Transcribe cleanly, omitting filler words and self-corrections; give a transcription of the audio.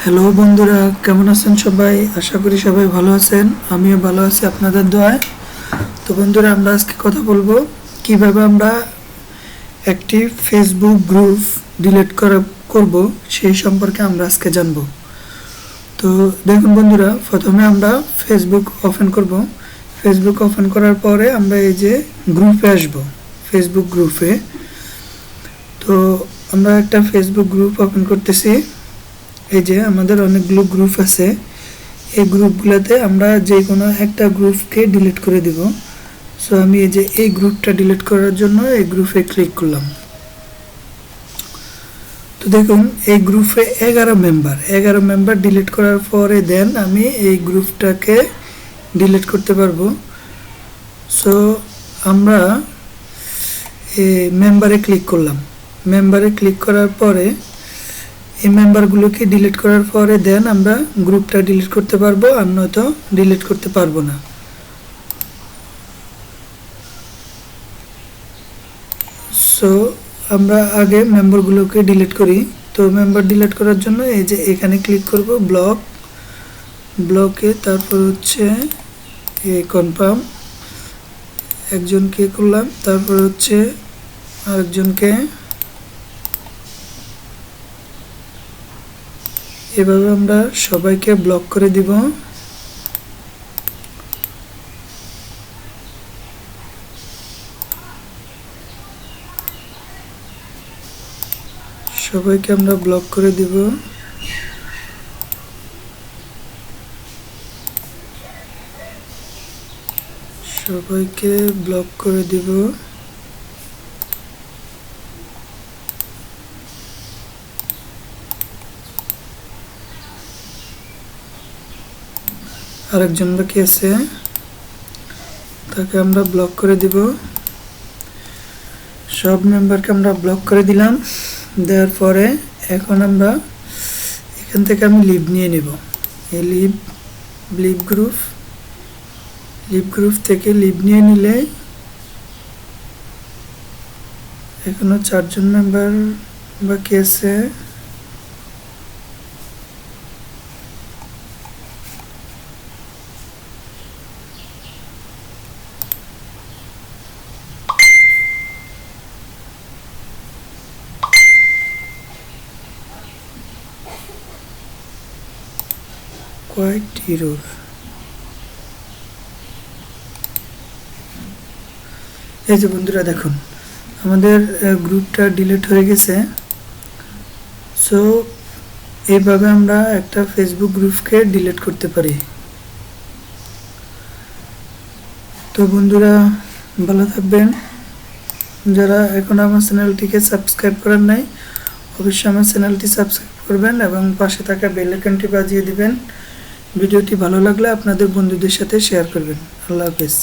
Hello বন্ধুরা, কেমন আছেন সবাই? আশা করি সবাই ভালো আছেন। আমিও ভালো আছি আপনাদের দোয়ায়। তো বন্ধুরা, আমরা আজকে কথা বলবো কিভাবে আমরা একটি ফেসবুক গ্রুপ ডিলিট করব সেই সম্পর্কে আমরা আজকে জানবো। তো দেখুন বন্ধুরা, প্রথমে আমরা ফেসবুক ওপেন করব। ফেসবুক ওপেন করার পরে আমরা এই যে গ্রুপে আসব, ফেসবুক গ্রুপে। তো আমরা একটা ফেসবুক গ্রুপ ওপেন করতেছি। এই যে আমাদের অনেকগুলো গ্রুপ আছে, এই গ্রুপগুলোতে আমরা যে কোনো একটা গ্রুপকে ডিলিট করে দিব। সো আমি এই যে এই গ্রুপটা ডিলিট করার জন্য এই গ্রুপে ক্লিক করলাম। তো দেখুন, এই গ্রুপে 11 মেম্বার ডিলিট করার পরে দেন আমি এই গ্রুপটাকে ডিলিট করতে পারবো। সো আমরা এই মেম্বারে ক্লিক করলাম। মেম্বারে ক্লিক করার পরে এই মেম্বারগুলোকে ডিলিট করার পরে দেন আমরা গ্রুপটা ডিলিট করতে পারবো, আর নয়তো ডিলিট করতে পারবো না। সো আমরা আগে মেম্বারগুলোকে ডিলিট করি। তো মেম্বার ডিলিট করার জন্য এই যে এখানে ক্লিক করব, ব্লকে, তারপর হচ্ছে কনফার্ম, একজনকে করলাম, তারপর হচ্ছে আরেকজনকে। এভাবে আমরা সবাইকে ব্লক করে দিব। সবাইকে আমরা ব্লক করে দিব। সবাইকে ব্লক করে দিব। আরেকজন বাকি আছে, তাকে আমরা ব্লক করে দিব। সব মেম্বারকে আমরা ব্লক করে দিলাম। দেওয়ার পরে এখন আমরা এখান থেকে আমি লিভ নিয়ে নেব। এই লিভ গ্রুপ থেকে লিভ নিয়ে নিলে এখনো 4 জন মেম্বার বাকি আছে। Quite error. এই যে বন্ধুরা দেখুন, আমাদের গ্রুপটা ডিলিট হয়ে গেছে। সো এইভাবে আমরা একটা ফেসবুক গ্রুপকে ডিলিট করতে পারি। তো বন্ধুরা, ভালো থাকবেন। যারা এখন আমার চ্যানেলটিকে সাবস্ক্রাইব করেন নাই, অবশ্যই আমার চ্যানেলটি সাবস্ক্রাইব করবেন এবং পাশে থাকা বেল আইকনটি বাজিয়ে দিবেন। ভিডিওটি ভালো লাগলে আপনাদের বন্ধুদের সাথে শেয়ার করবেন। আল্লাহ হাফেজ।